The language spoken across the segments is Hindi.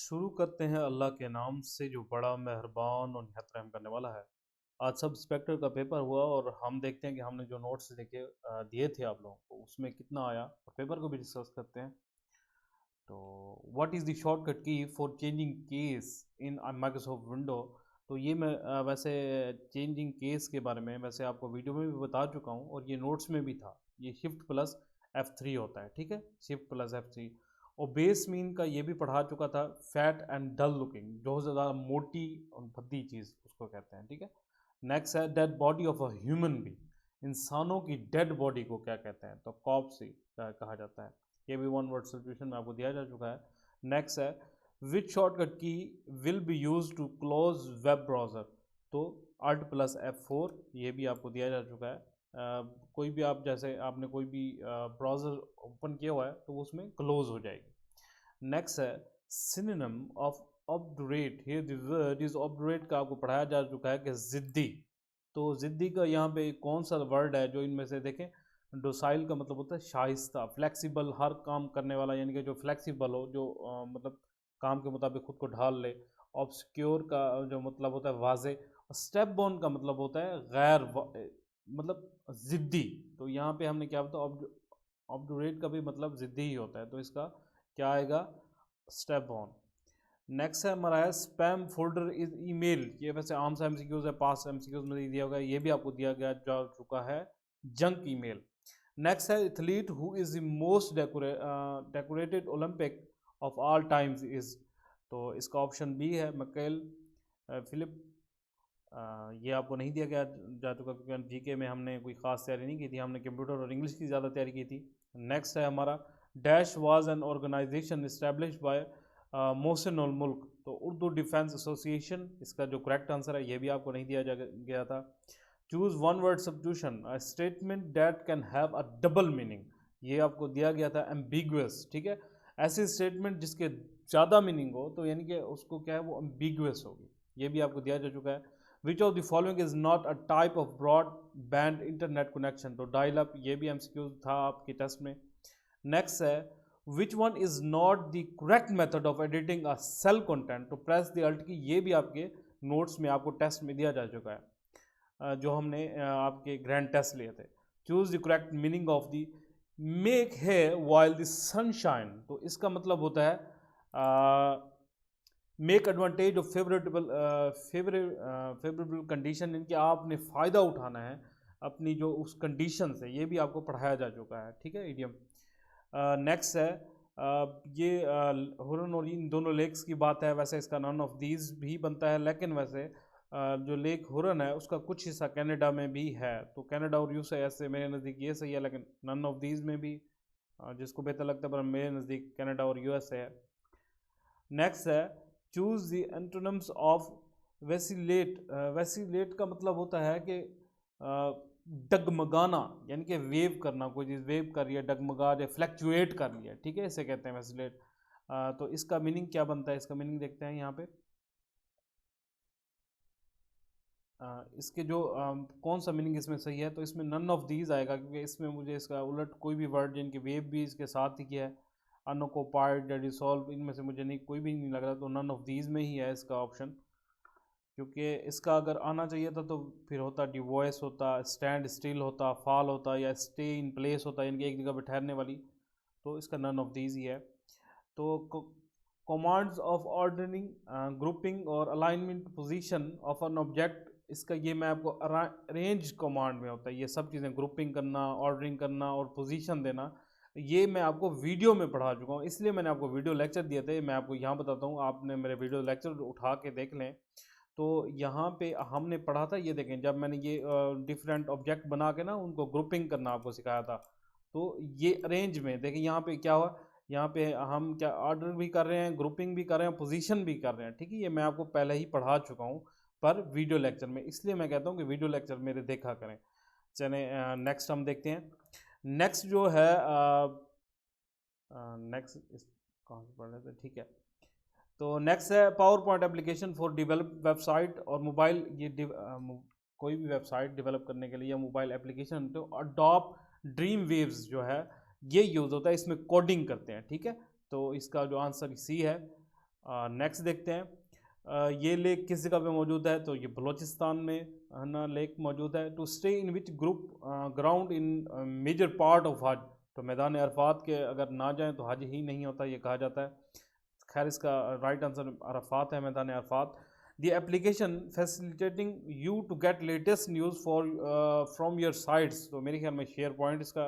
शुरू करते हैं अल्लाह के नाम से जो बड़ा मेहरबान और निहायत रहम करने वाला है। आज सब इंस्पेक्टर का पेपर हुआ और हम देखते हैं कि हमने जो नोट्स लेके दिए थे आप लोगों को उसमें कितना आया और पेपर को भी डिस्कस करते हैं। तो व्हाट इज़ द शॉर्टकट की for changing case in Microsoft window. तो ये मैं वैसे चेंजिंग केस के बारे में वैसे आपको वीडियो में भी बता चुका हूँ और ये नोट्स में भी था। ये शिफ्ट प्लस F3 होता है, ठीक है, शिफ्ट प्लस F3। और बेस मीन का ये भी पढ़ा चुका था, फैट एंड डल लुकिंग, जो ज़्यादा मोटी और भद्दी चीज़ उसको कहते हैं, ठीक है। नेक्स्ट है dead body of a human being, इंसानों की डेड बॉडी को क्या कहते हैं, तो कॉप्सी कहा जाता है। ये भी वन वर्ड सॉल्यूशन में आपको दिया जा चुका है। नेक्स्ट है which shortcut key will be use to close web browser, तो Alt प्लस F4 ये भी आपको दिया जा चुका है। कोई भी आप जैसे आपने कोई भी ब्राउज़र ओपन किया हुआ है तो वो उसमें क्लोज हो जाएगी। नेक्स्ट है synonym of obdurate, here the word is obdurate का आपको पढ़ाया जा चुका है कि ज़िद्दी। तो ज़िद्दी का यहाँ पे कौन सा वर्ड है जो इनमें से देखें, डोसाइल का मतलब होता है शाइस्ता, फ्लेक्सिबल, हर काम करने वाला, यानी कि जो फ्लेक्सिबल हो, जो मतलब काम के मुताबिक खुद को ढाल ले। ऑब्सक्योर का जो मतलब होता है वाजे। स्टेप बॉन का मतलब होता है मतलब ज़िद्दी। तो यहाँ पे हमने क्या बताया, ऑब्डुरेट का भी मतलब ज़िद्दी ही होता है, तो इसका क्या आएगा, स्टेप ऑन। नेक्स्ट है हमारा है स्पैम फोल्डर इज ईमेल, ये वैसे आम सा एमसीक्यूज है, पास एमसीक्यूज में दिया गया, ये भी आपको दिया गया जा चुका है, जंक ईमेल। नेक्स्ट है athlete who is the most decorated Olympic of all times is, तो इसका ऑप्शन बी है मकेल फिलिप। ये आपको नहीं दिया गया जा चुका क्योंकि जीके में हमने कोई खास तैयारी नहीं की थी, हमने कंप्यूटर और इंग्लिश की ज़्यादा तैयारी की थी। नेक्स्ट है हमारा dash was an organization establish by Mohsin ul Mulk, तो उर्दू डिफेंस एसोसिएशन, इसका जो करेक्ट आंसर है ये भी आपको नहीं दिया गया था। Choose one word substitution, a statement that can have a double meaning, ये आपको दिया गया था एम्बिगुअस, ठीक है। ऐसी स्टेटमेंट जिसके ज़्यादा मीनिंग हो तो यानी कि उसको क्या है, वो एम्बिगुअस होगी, ये भी आपको दिया जा चुका है। Which of the following is not a type of broadband internet connection, तो डायल अप, ये भी एमसीक्यू था आपके टेस्ट में। नेक्स्ट है which one is not the correct method of editing a cell content, तो प्रेस द अल्ट की, ये भी आपके नोट्स में आपको टेस्ट में दिया जा चुका है, जो हमने आपके ग्रैंड टेस्ट लिए थे। Choose the correct meaning of the make है वाइल द सनशाइन, तो इसका मतलब होता है make advantage of favourable condition, इनकी आपने फ़ायदा उठाना है अपनी जो उस कंडीशन से, ये भी आपको पढ़ाया जा चुका है, ठीक है, इडियम। नेक्स्ट है ये हुरन और इन दोनों लेक्स की बात है, वैसे इसका नन ऑफ दीज भी बनता है, लेकिन वैसे जो लेक हुरन है उसका कुछ हिस्सा कनाडा में भी है, तो कनाडा और यूएसए से मेरे नज़दीक ये सही है, लेकिन नन ऑफ दीज में भी जिसको बेहतर लगता है, पर मेरे नज़दीक कनाडा और यूएसए है। नेक्स्ट है choose the antonyms of vacillate, vacillate का मतलब होता है कि डगमगाना, यानी कि वेव करना, कोई चीज़ वेव कर रही है, डगमगा रही है, फ्लैक्चुएट कर रही है, ठीक है, इसे कहते हैं वैसिलेट। तो इसका मीनिंग क्या बनता है, इसका मीनिंग देखते हैं यहाँ पे। इसके जो कौन सा मीनिंग इसमें सही है, तो इसमें नन ऑफ दीज आएगा, क्योंकि इसमें मुझे इसका उलट कोई भी वर्ड जिनकी वेव भी इसके साथ ही किया है, अनोकोपाइड या डिसॉल्व, इनमें से मुझे नहीं कोई भी नहीं लग रहा, तो नन ऑफ दीज में ही है इसका ऑप्शन। क्योंकि इसका अगर आना चाहिए था तो फिर होता डिवॉइस होता, स्टैंड स्टिल होता, फॉल होता, या स्टे इन प्लेस होता, इनकी एक जगह पर ठहरने वाली, तो इसका नन ऑफ दीज ही है। तो कमांड्स ऑफ ऑर्डरिंग, ग्रुपिंग और alignment position of an object, इसका ये मैं आपको अरेंज कमांड में होता है, ये सब चीज़ें ग्रुपिंग करना, ऑर्डरिंग करना और पोजीशन देना, ये मैं आपको वीडियो में पढ़ा चुका हूँ, इसलिए मैंने आपको वीडियो लेक्चर दिए थे, मैं आपको यहाँ बताता हूँ, आपने मेरे वीडियो लेक्चर उठा के देख लें। तो यहाँ पे हमने पढ़ा था, ये देखें, जब मैंने ये डिफरेंट ऑब्जेक्ट बना के ना उनको ग्रुपिंग करना आपको सिखाया था, तो ये अरेंज में देखें यहाँ पे क्या हुआ, यहाँ पे हम क्या ऑर्डर भी कर रहे हैं, ग्रुपिंग भी कर रहे हैं, पोजीशन भी कर रहे हैं, ठीक है, ये मैं आपको पहले ही पढ़ा चुका हूँ पर वीडियो लेक्चर में, इसलिए मैं कहता हूँ कि वीडियो लेक्चर मेरे देखा करें। चले नेक्स्ट हम देखते हैं। नेक्स्ट जो है नेक्स्ट इस कहाँ से पढ़ रहे थे, ठीक है, तो नेक्स्ट है power point application for develop website और मोबाइल, ये कोई भी वेबसाइट डेवलप करने के लिए या मोबाइल एप्लीकेशन, तो अडोब ड्रीम वेव्स जो है ये यूज़ होता है, इसमें कोडिंग करते हैं, ठीक है, तो इसका जो आंसर सी है। नेक्स्ट देखते हैं। ये लेक किस जगह पे मौजूद है, तो ये बलूचिस्तान में है ना लेक मौजूद है। To stay in which group ground in major part of Hajj, तो मैदान अरफात के अगर ना जाएं तो हज ही नहीं होता, ये कहा जाता है। खैर इसका राइट आंसर अरफात है, मैदान Arafat. The application facilitating you to get latest news for from your sites, तो मेरे ख्याल में शेयर पॉइंट इसका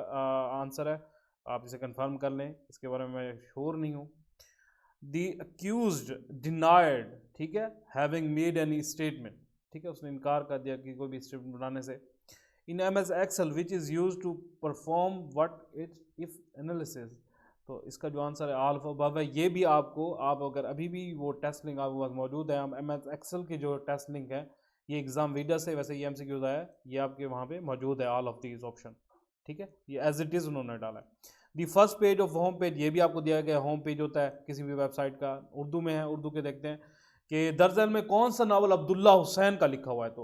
आंसर है। आप इसे कंफर्म कर लें, इसके बारे में मैं श्योर नहीं हूँ। द अक्यूज्ड डिनाइड, ठीक है, हैविंग मेड एनी स्टेटमेंट, ठीक है, उसने इनकार कर दिया कि कोई भी स्टेटमेंट बनाने से। In M S Excel which is use to perform what it if analysis, तो इसका जो आंसर है ऑल ऑफ अबव है। ये भी आपको, आप अगर अभी भी वो टेस्ट लिंक आपके पास मौजूद है, हम एम एस एक्सेल की जो टेस्ट लिंक है ये एग्जाम वीडर से, वैसे ये MCQs आया है, ये आपके वहाँ पे मौजूद है ऑल ऑफ दीज ऑप्शन, ठीक है, ये एज इट इज़ उन्होंने डाला है। The first page of home page, ये भी आपको दिया गया होम पेज होता है किसी भी वेबसाइट का, उर्दू में है, उर्दू के देखते हैं कि दरअसल में कौन सा नावल अब्दुल्ला हुसैन का लिखा हुआ है, तो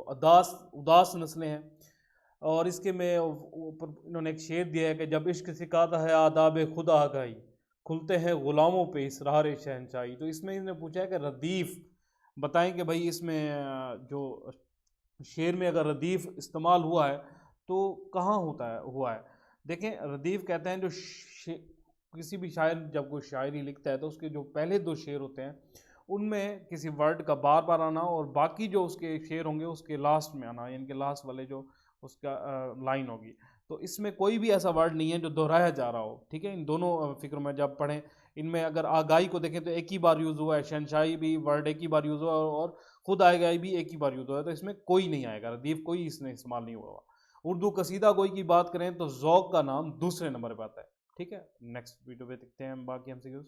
उदास नस्लें हैं। और इसके में ऊपर इन्होंने एक शेर दिया है कि जब इश्क सिखाता है आदाब खुदा आगाही, खुलते हैं ग़ुलामों पे इसरार शहनशाही, तो इसमें इन्होंने पूछा है कि रदीफ़ बताएं कि भाई इसमें जो शेर में अगर रदीफ़ इस्तेमाल हुआ है तो कहाँ होता है हुआ है। देखें, रदीफ़ कहते हैं जो किसी भी शायर जब कोई शायरी लिखता है तो उसके जो पहले दो शेर होते हैं उनमें किसी वर्ड का बार बार आना, और बाकी जो उसके शेर होंगे उसके लास्ट में आना, यानी कि लास्ट वाले जो उसका लाइन होगी। तो इसमें कोई भी ऐसा वर्ड नहीं है जो दोहराया जा रहा हो, ठीक है। इन दोनों फिक्र में जब पढ़ें, इनमें अगर आगाही को देखें तो एक ही बार यूज़ हुआ है, शहनशाही भी वर्ड एक ही बार यूज़ हुआ है, और खुद आएगा भी एक ही बार यूज़ हुआ है, तो इसमें कोई नहीं आएगा, रदीफ़ कोई इसमें इस्तेमाल नहीं हुआ। उर्दू कसीदा गोई की बात करें तो ज़ौक़ का नाम दूसरे नंबर पर आता है, ठीक है। नेक्स्ट वीडियो पे देखते हैं हम बाकी MCQs।